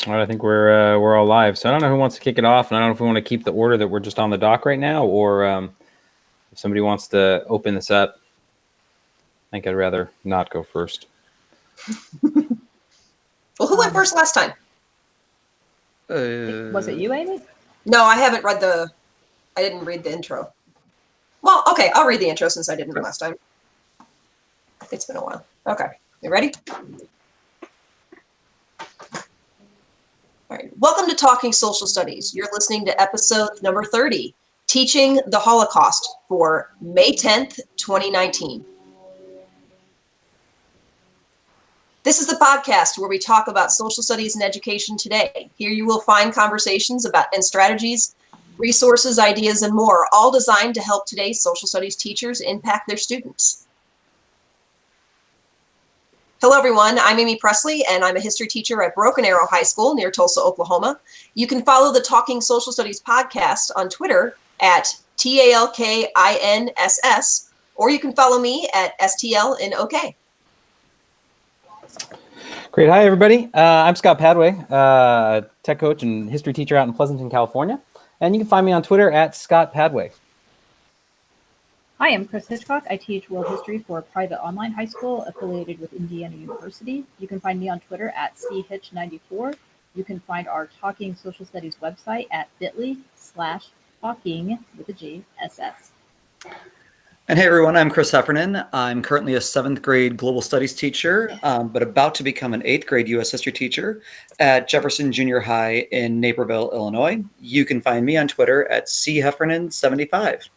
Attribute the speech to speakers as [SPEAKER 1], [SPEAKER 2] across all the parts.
[SPEAKER 1] All right, I think we're all live. So I don't know who wants to kick it off, and I don't know if we want to keep the order that we're just on the dock right now, or if somebody wants to open this up. I think I'd rather not go first.
[SPEAKER 2] Well, who went first last time?
[SPEAKER 3] Was it you, Amy?
[SPEAKER 2] No, I didn't read the intro. Well, okay, I'll read the intro since I didn't last time. It's been a while. Okay, you ready? All right. Welcome to Talking Social Studies. You're listening to episode number 30, Teaching the Holocaust, for May 10th, 2019. This is the podcast where we talk about social studies and education today. Here you will find conversations about and strategies, resources, ideas, and more, all designed to help today's social studies teachers impact their students. Hello, everyone. I'm Amy Presley, and I'm a history teacher at Broken Arrow High School near Tulsa, Oklahoma. You can follow the Talking Social Studies podcast on Twitter at TALKINSS, or you can follow me at STLNOK.
[SPEAKER 1] Great. Hi, everybody. I'm Scott Padway, tech coach and history teacher out in Pleasanton, California. And you can find me on Twitter at Scott Padway.
[SPEAKER 3] Hi, I'm Chris Hitchcock. I teach world history for a private online high school affiliated with Indiana University. You can find me on Twitter at CHitch94. You can find our Talking Social Studies website at bit.ly/talking with a G, SS.
[SPEAKER 4] And hey everyone, I'm Chris Heffernan. I'm currently a 7th grade global studies teacher, but about to become an 8th grade U.S. history teacher at Jefferson Junior High in Naperville, Illinois. You can find me on Twitter at cheffernan75.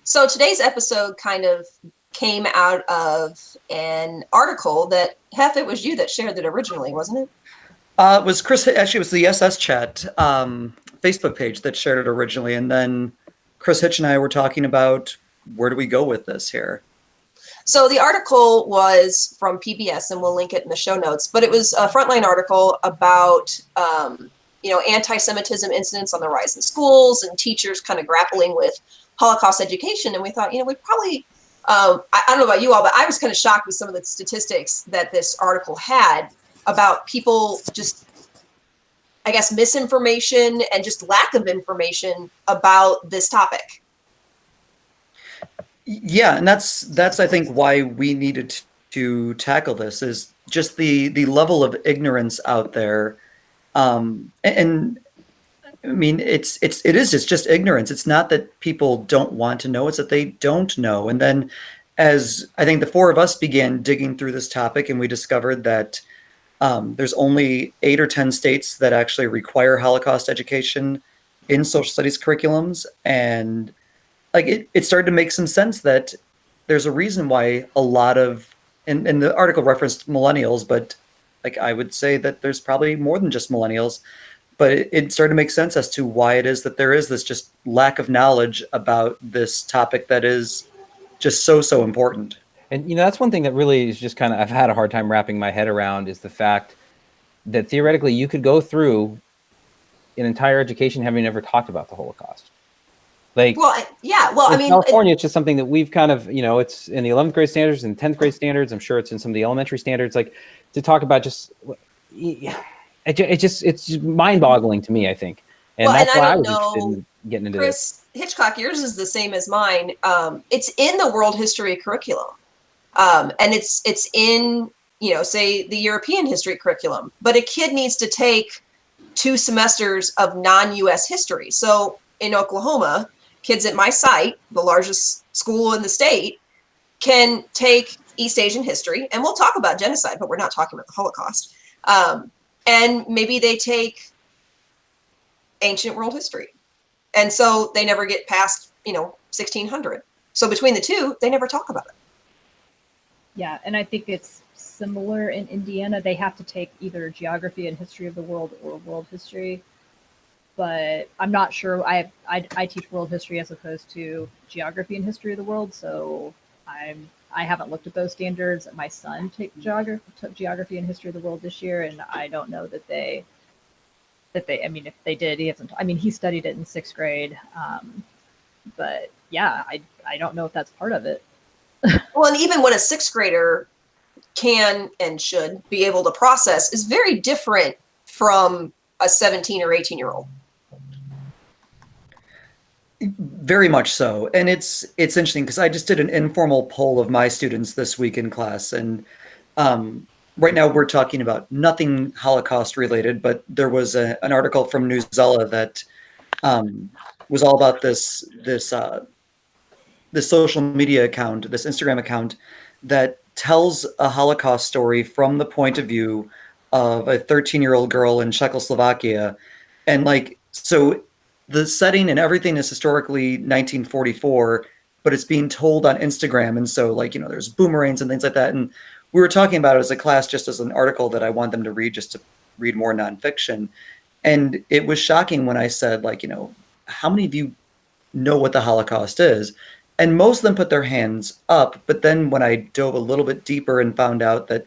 [SPEAKER 2] So today's episode kind of came out of an article that, Hef, it was you that shared it originally, wasn't it?
[SPEAKER 4] It was Chris, actually it was the SS Chat Facebook page that shared it originally, and then Chris Hitch and I were talking about where do we go with this here.
[SPEAKER 2] So the article was from PBS, and we'll link it in the show notes, but it was a frontline article about, anti-Semitism incidents on the rise in schools and teachers kind of grappling with Holocaust education. And we thought, we probably, I don't know about you all, but I was kind of shocked with some of the statistics that this article had about people just, I guess, misinformation and just lack of information about this topic.
[SPEAKER 4] Yeah, and that's I think why we needed to tackle this, is just the level of ignorance out there. And I mean, it's just ignorance. It's not that people don't want to know, it's that they don't know. And then as I think the four of us began digging through this topic, and we discovered that there's only 8 or 10 states that actually require Holocaust education in social studies curriculums. And like it started to make some sense that there's a reason why a lot of, and the article referenced millennials, but like I would say that there's probably more than just millennials, but it started to make sense as to why it is that there is this just lack of knowledge about this topic that is just so important.
[SPEAKER 1] And, that's one thing that really is just I've had a hard time wrapping my head around, is the fact that theoretically you could go through an entire education having never talked about the Holocaust. In California, it's just something that we've it's in the 11th grade standards and 10th grade standards. I'm sure it's in some of the elementary standards, like to talk about it's just mind-boggling to me, I think. And that's why I was interested in getting into this.
[SPEAKER 2] Hitchcock, yours is the same as mine. It's in the world history curriculum. And it's in, say the European history curriculum, but a kid needs to take 2 semesters of non-US history. So in Oklahoma, kids at my site, the largest school in the state, can take East Asian history, and we'll talk about genocide, but we're not talking about the Holocaust. And maybe they take ancient world history. And so they never get past, 1600. So between the two, they never talk about it.
[SPEAKER 3] Yeah, and I think it's similar in Indiana. They have to take either geography and history of the world or world history. But I'm not sure. I teach world history as opposed to geography and history of the world, so I haven't looked at those standards. My son took geography and history of the world this year, and I don't know that they. I mean, if they did, he hasn't. I mean, he studied it in 6th grade, but yeah, I don't know if that's part of it.
[SPEAKER 2] Well, and even when a 6th grader can and should be able to process is very different from a 17 or 18-year-old.
[SPEAKER 4] Very much so. And it's interesting because I just did an informal poll of my students this week in class. And right now we're talking about nothing Holocaust related, but there was an article from Newsella that was all about this social media account, this Instagram account that tells a Holocaust story from the point of view of a 13-year-old girl in Czechoslovakia. And like, so the setting and everything is historically 1944, but it's being told on Instagram. And so like, there's boomerangs and things like that. And we were talking about it as a class, just as an article that I want them to read, just to read more nonfiction. And it was shocking when I said, like, how many of you know what the Holocaust is? And most of them put their hands up. But then when I dove a little bit deeper and found out that,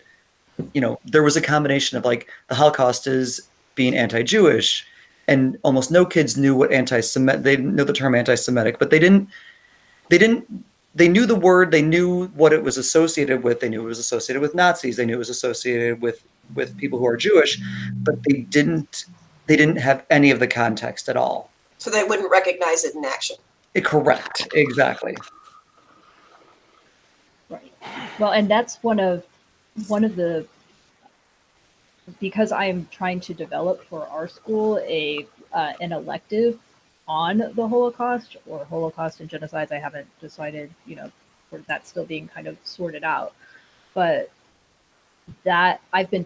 [SPEAKER 4] there was a combination of like the Holocaust is being anti-Jewish, and almost no kids knew what anti-Semitic, they didn't know the term anti-Semitic, but they knew the word, they knew what it was associated with. They knew it was associated with Nazis. They knew it was associated with people who are Jewish, but they didn't have any of the context at all.
[SPEAKER 2] So they wouldn't recognize it in action.
[SPEAKER 4] Correct. Exactly.
[SPEAKER 3] Right. Well, and that's one of the, because I am trying to develop for our school an elective on the Holocaust or Holocaust and genocides. I haven't decided, for that's still being kind of sorted out. But that I've been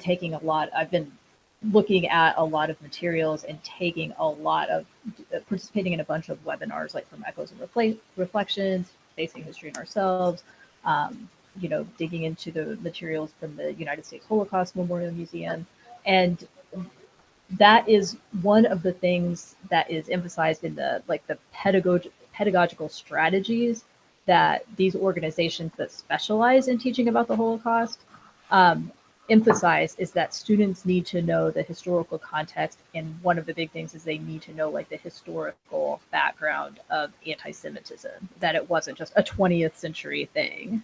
[SPEAKER 3] looking at a lot of materials and taking a lot of participating in a bunch of webinars, like from Echoes and Reflections, Facing History and Ourselves, digging into the materials from the United States Holocaust Memorial Museum. And that is one of the things that is emphasized in the pedagogical strategies that these organizations that specialize in teaching about the Holocaust emphasize, is that students need to know the historical context. And one of the big things is they need to know like the historical background of anti-Semitism, that it wasn't just a 20th century thing.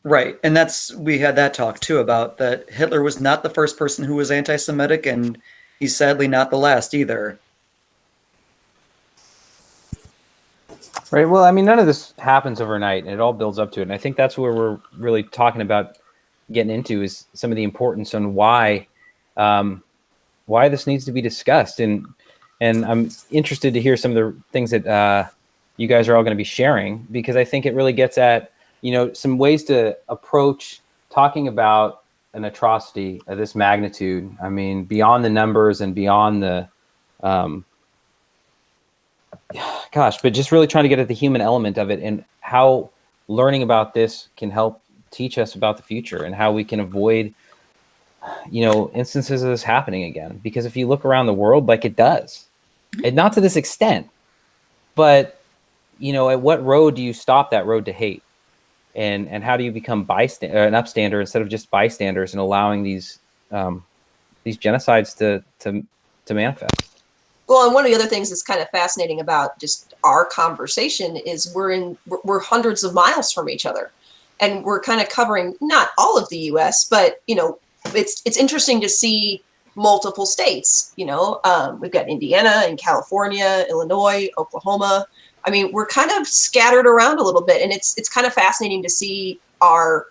[SPEAKER 4] Right. And we had that talk too, about that Hitler was not the first person who was anti-Semitic, and he's sadly not the last either.
[SPEAKER 1] Right. Well, I mean, none of this happens overnight, and it all builds up to it. And I think that's where we're really talking about getting into, is some of the importance on why this needs to be discussed. And I'm interested to hear some of the things that you guys are all going to be sharing, because I think it really gets at, some ways to approach talking about an atrocity of this magnitude. I mean, beyond the numbers and beyond the, but just really trying to get at the human element of it, and how learning about this can help teach us about the future and how we can avoid, instances of this happening again. Because if you look around the world, like it does, and not to this extent, but, at what road do you stop that road to hate? And how do you become an upstander instead of just bystanders, and allowing these genocides to manifest?
[SPEAKER 2] Well, and one of the other things that's kind of fascinating about just our conversation is we're hundreds of miles from each other, and we're kind of covering not all of the U.S., but it's interesting to see multiple states. We've got Indiana and California, Illinois, Oklahoma. I mean, we're kind of scattered around a little bit, and it's kind of fascinating to see our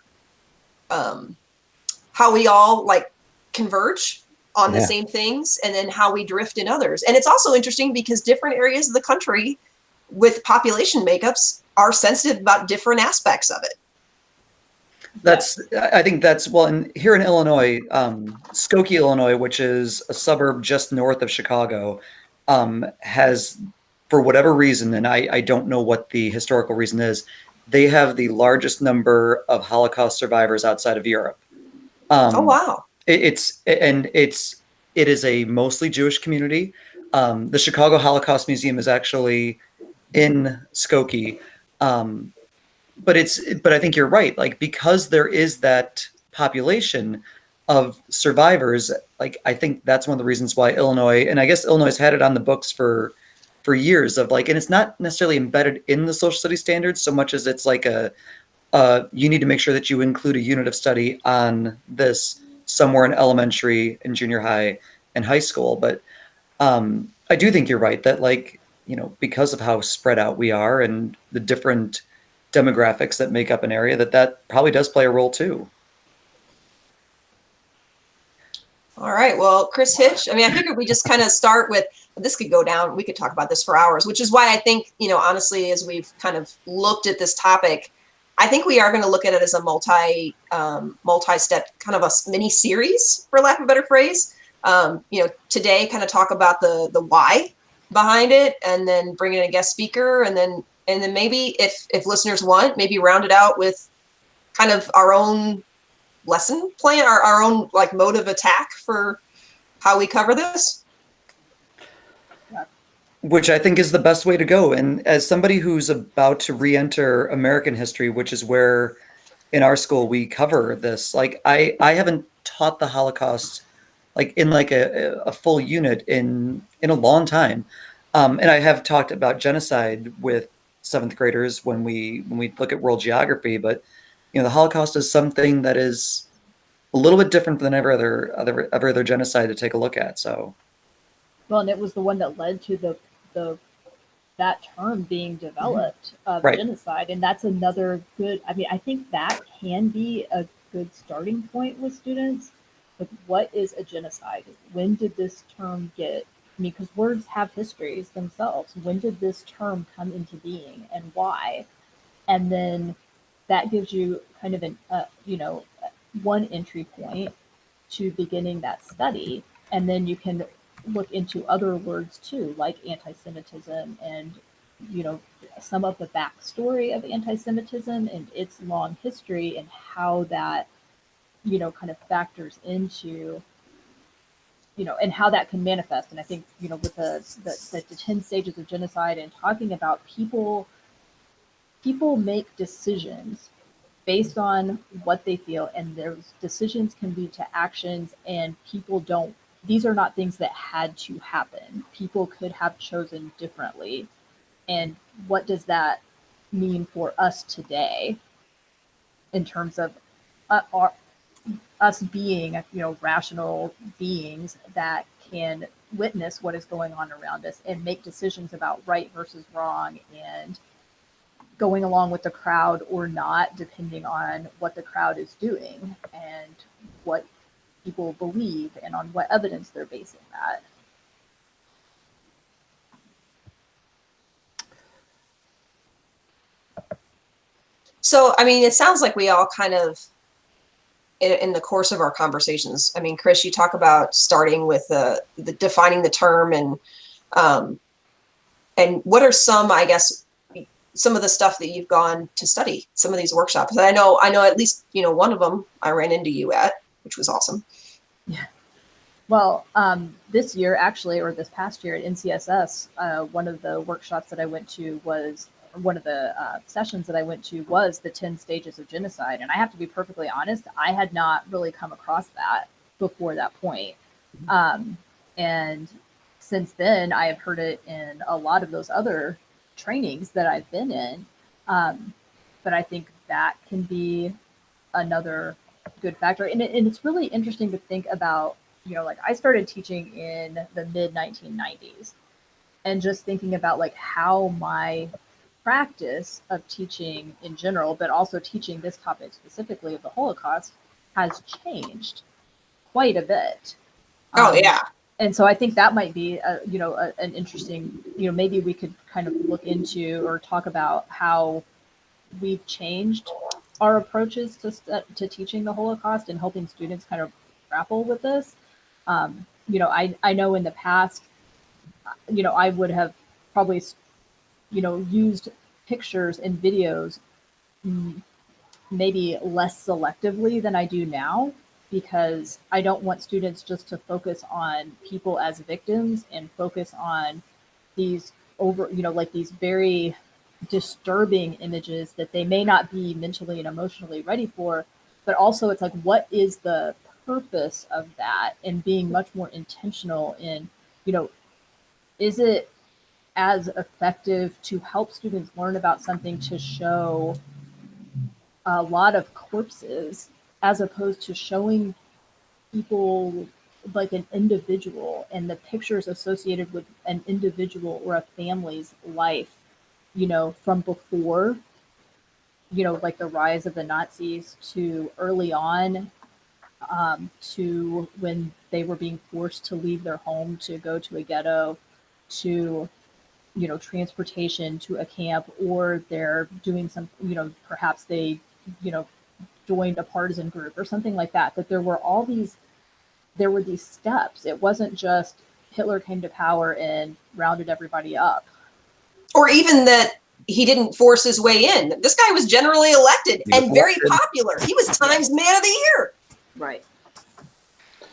[SPEAKER 2] how we all like converge on the same things, and then how we drift in others. And it's also interesting because different areas of the country with population makeups are sensitive about different aspects of it.
[SPEAKER 4] I think that's, well, and here in Illinois, Skokie, Illinois, which is a suburb just north of Chicago, has, for whatever reason, and I don't know what the historical reason is, they have the largest number of Holocaust survivors outside of Europe.
[SPEAKER 2] Oh, wow.
[SPEAKER 4] It is a mostly Jewish community. The Chicago Holocaust Museum is actually in Skokie. But I think you're right. Like, because there is that population of survivors, like, I think that's one of the reasons why Illinois, and I guess Illinois has had it on the books for years, of like, and it's not necessarily embedded in the social studies standards so much as it's like a you need to make sure that you include a unit of study on this somewhere in elementary and junior high and high school. But I do think you're right that, like, you know, because of how spread out we are and the different demographics that make up an area, that probably does play a role too.
[SPEAKER 2] All right. Well, Chris Hitch, I mean, I figured we just kind of start with this could go down. We could talk about this for hours, which is why I think, you know, honestly, as we've kind of looked at this topic, I think we are going to look at it as a multi-step kind of a mini series, for lack of a better phrase. You know, today kind of talk about the why behind it, and then bring in a guest speaker, and then maybe if listeners want, maybe round it out with kind of our own lesson plan, our own like mode of attack for how we cover this.
[SPEAKER 4] Which I think is the best way to go. And as somebody who's about to re-enter American history, which is where in our school we cover this, like I haven't taught the Holocaust like in like a full unit in a long time. And I have talked about genocide with seventh graders when we look at world geography, but you know, the Holocaust is something that is a little bit different than every other genocide to take a look at. So,
[SPEAKER 3] Well, and it was the one that led to that term being developed of
[SPEAKER 4] Right.
[SPEAKER 3] genocide, and that's another good. I mean, I think that can be a good starting point with students. Like, what is a genocide? When did this term get? I mean, because words have histories themselves. When did this term come into being, and why? And then that gives you kind of an one entry point to beginning that study, and then you can look into other words too, like anti-Semitism, and you know, some of the backstory of anti-Semitism and its long history, and how that, you know, kind of factors into, you know, and how that can manifest. And I think, you know, with the 10 stages of genocide, and talking about people make decisions based on what they feel, and those decisions can lead to actions, and people don't, these are not things that had to happen. People could have chosen differently. And what does that mean for us today in terms of us being, you know, rational beings that can witness what is going on around us and make decisions about right versus wrong, and going along with the crowd or not, depending on what the crowd is doing and what people believe and on what evidence they're basing that.
[SPEAKER 2] So, I mean, it sounds like we all kind of, in the course of our conversations, I mean, Chris, you talk about starting with the defining the term, and what are some, I guess, some of the stuff that you've gone to study, some of these workshops. And I know at least, you know, one of them I ran into you at, which was awesome.
[SPEAKER 3] Yeah. Well, this year actually, or this past year at NCSS, one of the workshops that I went to was, one of the sessions that I went to was the 10 stages of genocide. And I have to be perfectly honest, I had not really come across that before that point. And since then, I have heard it in a lot of those other trainings that I've been in. But I think that can be another good factor. And it's really interesting to think about, you know, like I started teaching in the mid 1990s, and just thinking about like how my practice of teaching in general, but also teaching this topic specifically of the Holocaust, has changed quite a bit.
[SPEAKER 2] Oh, yeah.
[SPEAKER 3] And so I think that might be, an interesting, you know, maybe we could kind of look into or talk about how we've changed our approaches to teaching the Holocaust and helping students kind of grapple with this. You know, I know in the past, you know, I would have probably, you know, used pictures and videos maybe less selectively than I do now, because I don't want students just to focus on people as victims and focus on these like these very disturbing images that they may not be mentally and emotionally ready for. But also it's like, what is the purpose of that? And being much more intentional in, you know, is it as effective to help students learn about something to show a lot of corpses as opposed to showing people like an individual and the pictures associated with an individual or a family's life, you know, from before, you know, like the rise of the Nazis to early on, to when they were being forced to leave their home to go to a ghetto, to, you know, transportation to a camp, or they're doing some, you know, perhaps they, you know, joined a partisan group or something like that, that there were these steps. It wasn't just Hitler came to power and rounded everybody up.
[SPEAKER 2] Or even that he didn't force his way in. This guy was generally elected and very popular. He was Times Man of the Year.
[SPEAKER 3] Right.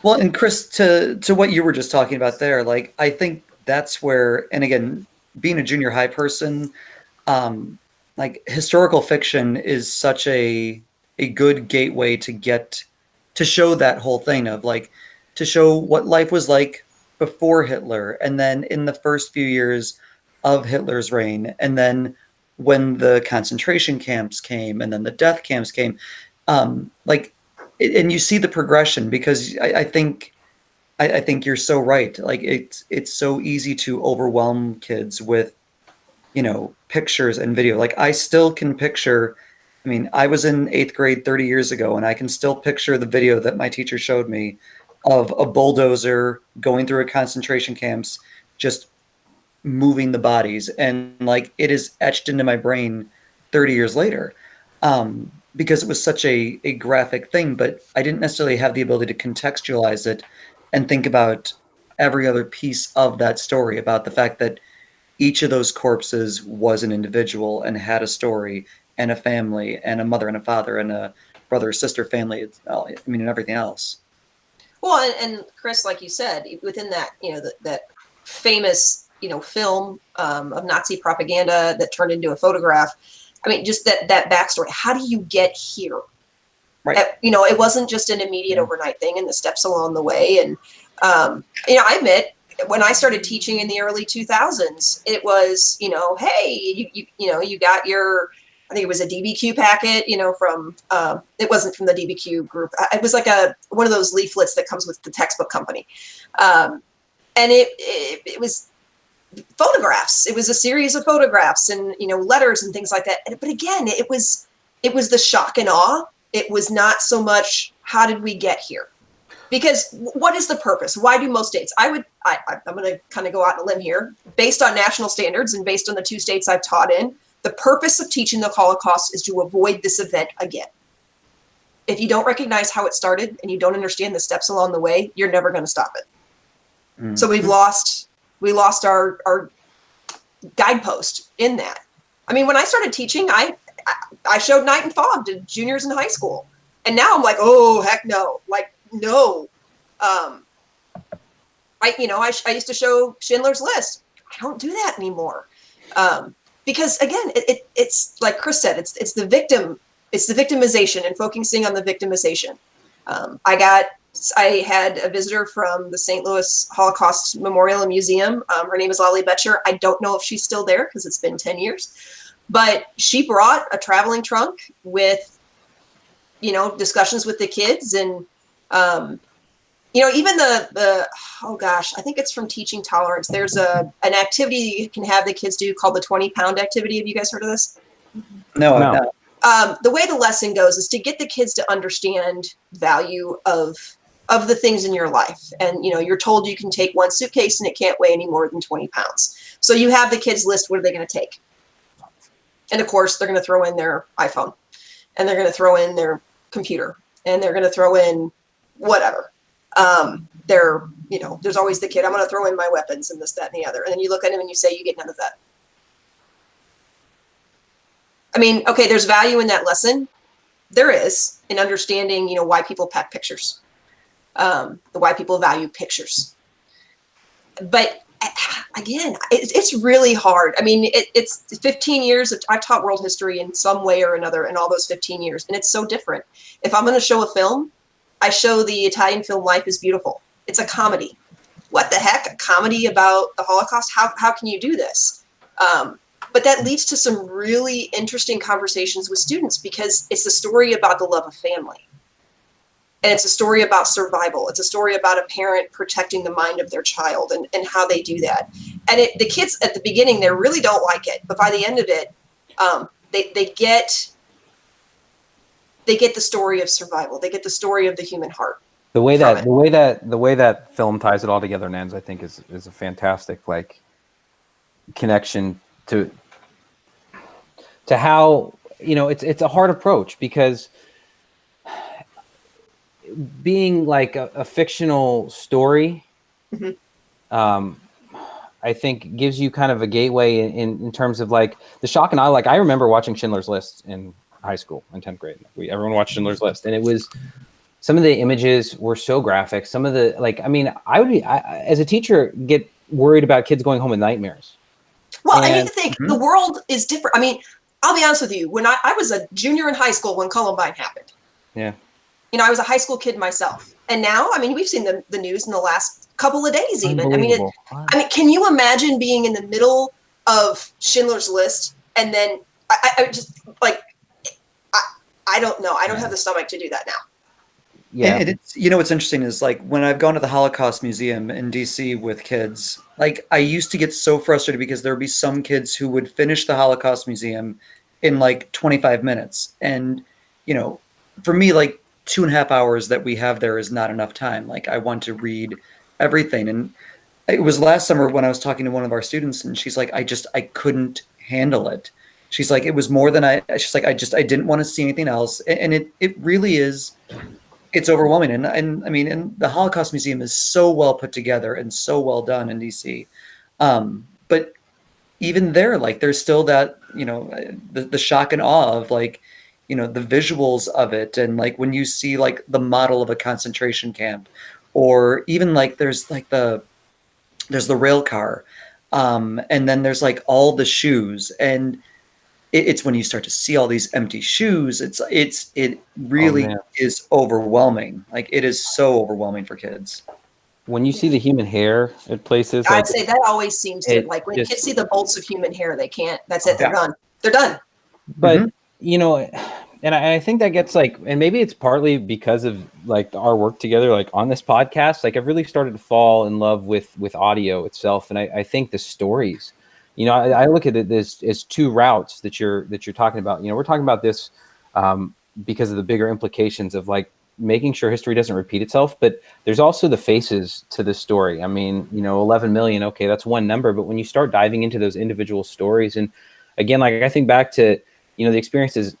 [SPEAKER 4] Well, and Chris, to what you were just talking about there, like, I think that's where, and again, being a junior high person, like, historical fiction is such a good gateway to get to show that whole thing of, like, to show what life was like before Hitler, and then in the first few years of Hitler's reign, and then when the concentration camps came, and then the death camps came, like, and you see the progression, because I think you're so right. Like, it's so easy to overwhelm kids with, you know, pictures and video. Like, I still can picture, I mean, I was in 8th grade 30 years ago, and I can still picture the video that my teacher showed me of a bulldozer going through a concentration camps, just moving the bodies. And, like, it is etched into my brain 30 years later. Because it was such a graphic thing, but I didn't necessarily have the ability to contextualize it and think about every other piece of that story, about the fact that each of those corpses was an individual and had a story and a family and a mother and a father and a brother or sister family. I mean, and everything else.
[SPEAKER 2] Well, and Chris, like you said, within that, you know, that famous, you know, film of Nazi propaganda that turned into a photograph. I mean, just that backstory. How do you get here?
[SPEAKER 4] Right.
[SPEAKER 2] You know, it wasn't just an immediate overnight thing, and the steps along the way. And you know, I admit, when I started teaching in the early 2000s, it was, you know, hey, you know, you got your, I think it was a DBQ packet, you know, from it wasn't from the DBQ group. It was like one of those leaflets that comes with the textbook company, and it was photographs. It was a series of photographs and, you know, letters and things like that. But again, it was the shock and awe. It was not so much how did we get here, because what is the purpose? Why do most states? I'm going to kind of go out on a limb here, based on national standards and based on the 2 states I've taught in. The purpose of teaching the Holocaust is to avoid this event again. If you don't recognize how it started and you don't understand the steps along the way, you're never going to stop it. Mm-hmm. So we lost our guidepost in that. I mean, when I started teaching, I showed Night and Fog to juniors in high school, and now I'm like, oh heck no, like no. I used to show Schindler's List. I don't do that anymore, because again, it's like Chris said, it's the victimization and focusing on the victimization. I had a visitor from the St. Louis Holocaust Memorial and Museum. Her name is Lolly Betcher. I don't know if she's still there because it's been 10 years, but she brought a traveling trunk with, you know, discussions with the kids. And, you know, even oh gosh, I think it's from Teaching Tolerance. There's an activity you can have the kids do called the 20-pound activity. Have you guys heard of this?
[SPEAKER 4] No. I've not.
[SPEAKER 2] The way the lesson goes is to get the kids to understand value of the things in your life. And, you know, you're told you can take one suitcase and it can't weigh any more than 20 pounds. So you have the kids list, what are they going to take? And of course, they're going to throw in their iPhone, and they're going to throw in their computer, and they're going to throw in whatever. You know, there's always the kid, I'm going to throw in my weapons and this, that, and the other. And then you look at him and you say, you get none of that. I mean, okay, there's value in that lesson. There is, in understanding, you know, why people pack pictures, why people value pictures. But again, it's really hard. I mean, it's 15 years. I've taught world history in some way or another in all those 15 years, and it's so different. If I'm going to show a film, I show the Italian film Life is Beautiful. It's a comedy. What the heck? A comedy about the Holocaust? How can you do this? But that leads to some really interesting conversations with students because it's a story about the love of family. And it's a story about survival. It's a story about a parent protecting the mind of their child and how they do that. And the kids at the beginning, they really don't like it. But by the end of it, they get the story of survival. They get the story of the human heart.
[SPEAKER 1] The way that film ties it all together and ends, I think, is a fantastic like connection to how, you know, it's a hard approach, because being like a fictional story, I think gives you kind of a gateway in terms of like the shock and awe. Like I remember watching Schindler's List in high school in 10th grade. Everyone watched Schindler's List, and it was, some of the images were so graphic. Some of the, like, I mean, I as a teacher, get worried about kids going home with nightmares.
[SPEAKER 2] Well, I need to think the world is different. I mean, I'll be honest with you. When I was a junior in high school when Columbine happened.
[SPEAKER 1] Yeah.
[SPEAKER 2] You know, I was a high school kid myself. And now, I mean, we've seen the news in the last couple of days even. I mean, can you imagine being in the middle of Schindler's List and then I just like, I don't know. I don't have the stomach to do that now.
[SPEAKER 1] Yeah.
[SPEAKER 4] And it's, you know, what's interesting is like when I've gone to the Holocaust Museum in DC with kids, like I used to get so frustrated because there would be some kids who would finish the Holocaust Museum in like 25 minutes. And, you know, for me, like 2.5 hours that we have there is not enough time. Like I want to read everything. And it was last summer when I was talking to one of our students and she's like, I couldn't handle it. She's like, it was more than she's like, I didn't want to see anything else. And it really is, it's overwhelming. And I mean, and the Holocaust Museum is so well put together and so well done in DC. But even there, like there's still that, you know, the shock and awe of like, you know, the visuals of it. And like when you see like the model of a concentration camp, or even like there's the rail car. And then there's like all the shoes, and it's when you start to see all these empty shoes, it really is overwhelming. Like it is so overwhelming for kids.
[SPEAKER 1] When you see the human hair at places,
[SPEAKER 2] I'd
[SPEAKER 1] like,
[SPEAKER 2] say that always seems to, like when kids see the bolts of human hair, they can't, that's it. They're done. They're done.
[SPEAKER 1] but you know, and I think that gets like, and maybe it's partly because of like our work together, like on this podcast, like I've really started to fall in love with audio itself. And I think the stories, you know, I look at it as two routes that you're talking about. You know, we're talking about this because of the bigger implications of like making sure history doesn't repeat itself, but there's also the faces to this story. I mean, you know, 11 million, okay, that's one number, but when you start diving into those individual stories, and again, like I think back to, you know, the experiences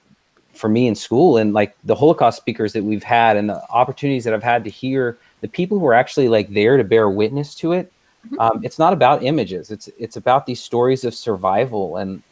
[SPEAKER 1] for me in school and like the Holocaust speakers that we've had and the opportunities that I've had to hear the people who are actually like there to bear witness to it. It's not about images. It's about these stories of survival. And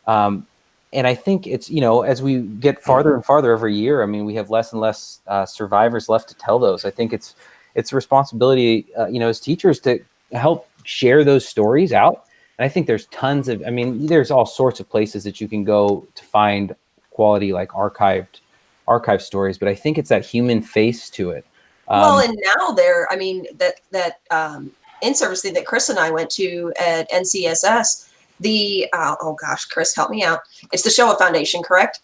[SPEAKER 1] I think it's, you know, as we get farther and farther every year, I mean, we have less and less survivors left to tell those. I think it's a responsibility, you know, as teachers to help share those stories out. And I think there's tons of, I mean, there's all sorts of places that you can go to find quality, like archived stories, but I think it's that human face to it.
[SPEAKER 2] Well, and now there, I mean, that in-service thing that Chris and I went to at NCSS, the, oh gosh, Chris, help me out. It's the Shoah Foundation, correct?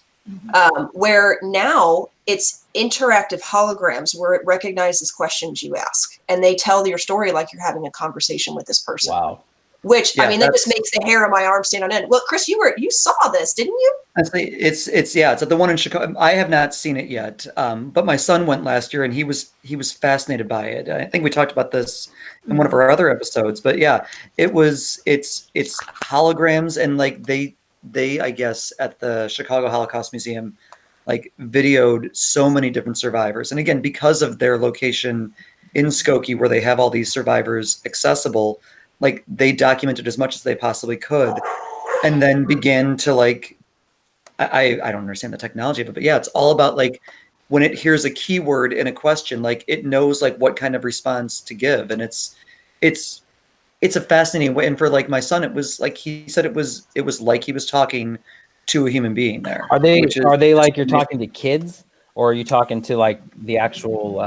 [SPEAKER 2] Where now it's interactive holograms where it recognizes questions you ask and they tell your story like you're having a conversation with this person.
[SPEAKER 1] Wow.
[SPEAKER 2] Which, I mean, that just makes the hair on my arm stand on end. Well, Chris, you saw this, didn't you?
[SPEAKER 4] It's at the one in Chicago. I have not seen it yet, but my son went last year and he was fascinated by it. I think we talked about this in one of our other episodes, but yeah, it's holograms, and like they I guess at the Chicago Holocaust Museum like videoed so many different survivors, and again because of their location in Skokie where they have all these survivors accessible. Like they documented as much as they possibly could, and then began to like, I don't understand the technology of it, but yeah, it's all about like when it hears a keyword in a question, like it knows like what kind of response to give, and it's a fascinating way. And for like my son, it was like he said it was like he was talking to a human being there.
[SPEAKER 1] Are they like you're talking to kids, or are you talking to like the actual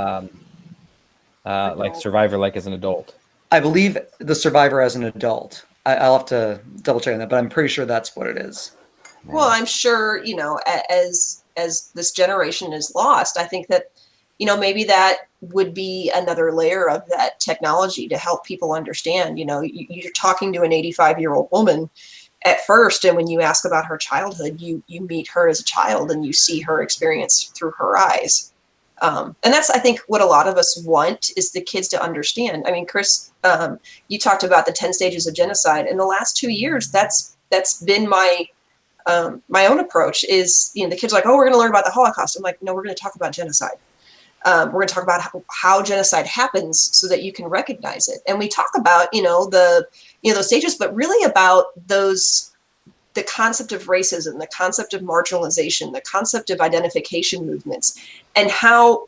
[SPEAKER 1] like survivor, like as an adult?
[SPEAKER 4] I believe the survivor as an adult. I'll have to double check on that, but I'm pretty sure that's what it is.
[SPEAKER 2] Well, I'm sure, as this generation is lost, I think that, maybe that would be another layer of that technology to help people understand. You're talking to an 85-year-old woman at first, and when you ask about her childhood, you meet her as a child and you see her experience through her eyes. And that's, I think, what a lot of us want is the kids to understand. I mean, Chris, you talked about the 10 stages of genocide. In the last 2 years, that's been my own approach is, the kids are like, oh, we're going to learn about the Holocaust. I'm like, no, we're going to talk about genocide. We're going to talk about how genocide happens so that you can recognize it. And we talk about, those stages, but really about the concept of racism, the concept of marginalization, the concept of identification movements, and how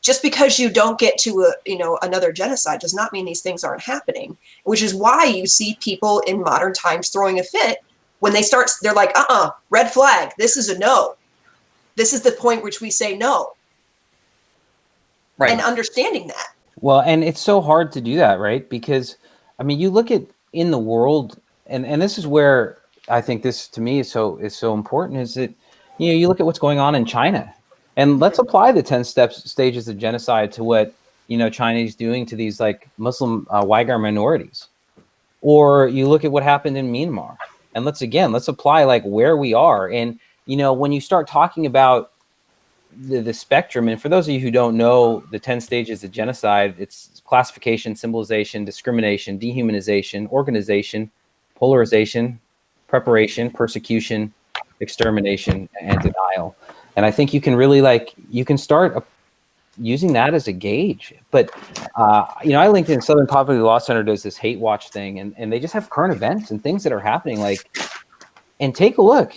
[SPEAKER 2] just because you don't get to another genocide does not mean these things aren't happening, which is why you see people in modern times throwing a fit when they're like, red flag, this is a no. This is the point which we say no.
[SPEAKER 4] Right.
[SPEAKER 2] And understanding that.
[SPEAKER 1] Well, and it's so hard to do that, right? Because, I mean, you look at in the world, and this is where I think this to me is so important, is that, you look at what's going on in China, and let's apply the 10 stages of genocide to what, China is doing to these like Muslim Uyghur minorities. Or you look at what happened in Myanmar, and let's apply like where we are. And, when you start talking about the spectrum, and for those of you who don't know the 10 stages of genocide, it's classification, symbolization, discrimination, dehumanization, organization, polarization, preparation, persecution, extermination, and denial. And I think you can really you can start using that as a gauge. But, I linked in Southern Poverty Law Center does this hate watch thing, and they just have current events and things that are happening, and take a look,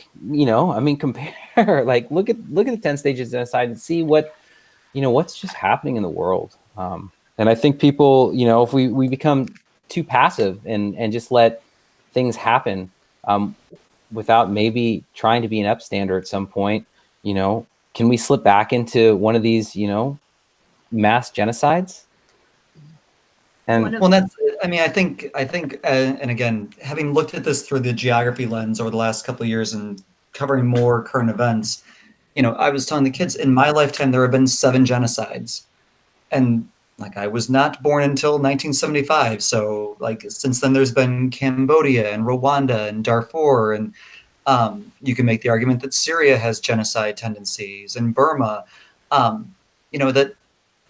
[SPEAKER 1] compare, look at the 10 stages of genocide and see what's just happening in the world. And I think people, if we become too passive and just let things happen, without maybe trying to be an upstander at some point, can we slip back into one of these, mass genocides? And
[SPEAKER 4] well, that's, I think, and again, having looked at this through the geography lens over the last couple of years and covering more current events, I was telling the kids in my lifetime, there have been 7 genocides, and I was not born until 1975. So since then there's been Cambodia and Rwanda and Darfur, and you can make the argument that Syria has genocide tendencies, and Burma, that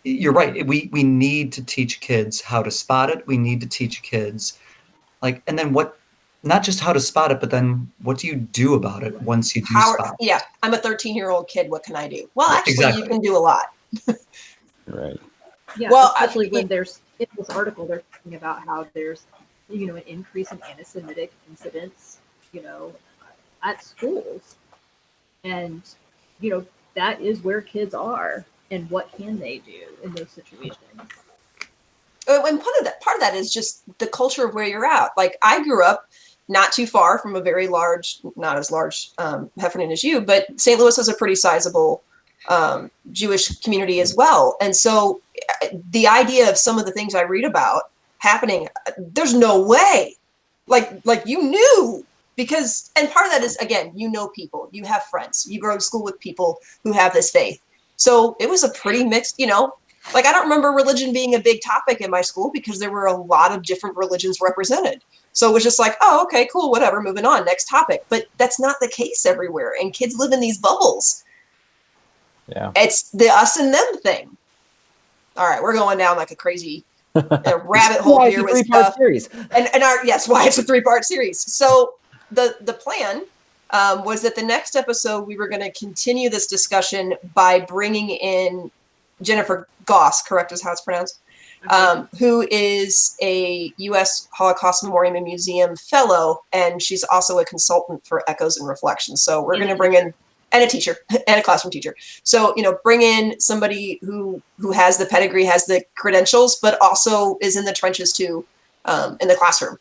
[SPEAKER 4] you're right. We need to teach kids how to spot it. We need to teach kids and then not just how to spot it, but then what do you do about it once you do spot it?
[SPEAKER 2] Yeah. I'm a 13-year-old kid. What can I do? Well, actually,
[SPEAKER 4] Exactly.
[SPEAKER 2] You can do a lot.
[SPEAKER 1] right.
[SPEAKER 3] Yeah,
[SPEAKER 2] Well,
[SPEAKER 3] especially when there's in this article they're talking about how there's an increase in anti-Semitic incidents, at schools, and that is where kids are, and what can they do in those situations?
[SPEAKER 2] And part of that is just the culture of where you're at. I grew up not too far from a very large, not as large Heffernan as you, but St. Louis has a pretty sizable Jewish community as well. And so the idea of some of the things I read about happening, there's no way. You knew, because, and part of that is, again, people, you have friends, you go to school with people who have this faith. So it was a pretty mixed, I don't remember religion being a big topic in my school because there were a lot of different religions represented. So it was just oh, okay, cool, whatever, moving on, next topic. But that's not the case everywhere. And kids live in these bubbles.
[SPEAKER 1] Yeah.
[SPEAKER 2] It's the us and them thing. All right, we're going down like a crazy rabbit hole here with stuff.
[SPEAKER 1] Series.
[SPEAKER 2] Yes, why it's a 3-part series. So the plan was that the next episode we were going to continue this discussion by bringing in Jennifer Goss, correct is how it's pronounced, who is a U.S. Holocaust Memorial and Museum fellow, and she's also a consultant for Echoes and Reflections. So we're going to bring in, and a teacher, and a classroom teacher. So, bring in somebody who has the pedigree, has the credentials, but also is in the trenches too, in the classroom.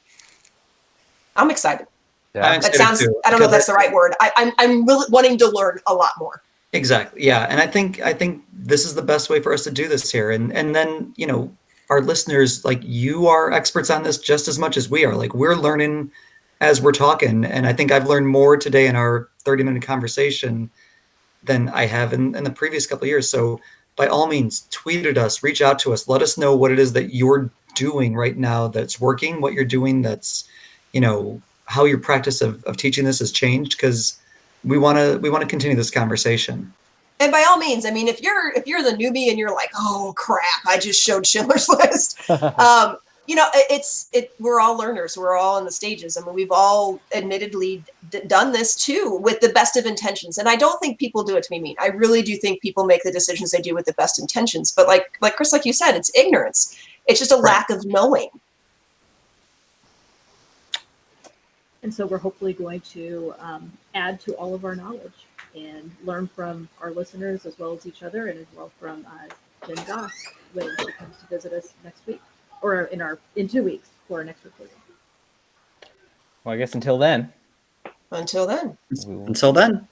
[SPEAKER 2] I'm excited.
[SPEAKER 1] Yeah.
[SPEAKER 2] That sounds, I don't know if that's the right word. I'm really wanting to learn a lot more.
[SPEAKER 4] Exactly. Yeah. And I think this is the best way for us to do this here. And then, our listeners, like, you are experts on this just as much as we are. Like, we're learning as we're talking. And I think I've learned more today in our 30-minute conversation than I have in the previous couple of years. So by all means, tweet at us, reach out to us, let us know what it is that you're doing right now that's working, what you're doing that's, how your practice of teaching this has changed, because we want to continue this conversation.
[SPEAKER 2] And by all means, I mean, if you're the newbie and you're like, oh crap, I just showed Schindler's List, we're all learners. We're all in the stages. I mean, we've all admittedly done this too with the best of intentions. And I don't think people do it to be mean. I really do think people make the decisions they do with the best intentions. But like Chris, like you said, it's ignorance. It's just a lack of knowing.
[SPEAKER 3] And so we're hopefully going to add to all of our knowledge and learn from our listeners as well as each other, and as well from Jen Goss when she comes to visit us next week, or in 2 weeks for our next recording.
[SPEAKER 1] Well, I guess until then.
[SPEAKER 2] Until then.
[SPEAKER 4] Until then.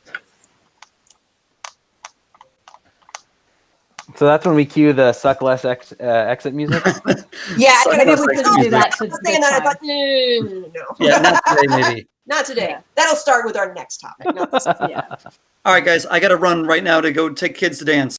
[SPEAKER 1] So that's when we cue the suck less exit music.
[SPEAKER 2] Yeah,
[SPEAKER 4] So
[SPEAKER 2] I
[SPEAKER 3] maybe we
[SPEAKER 4] that's
[SPEAKER 3] could
[SPEAKER 4] like
[SPEAKER 3] do that to
[SPEAKER 2] was thinking that. I thought, no.
[SPEAKER 4] Yeah, not today, maybe.
[SPEAKER 2] Not today.
[SPEAKER 3] Yeah.
[SPEAKER 2] That'll start with our next topic. Not this.
[SPEAKER 3] Yeah.
[SPEAKER 4] All right, guys, I got to run right now to go take kids to dance.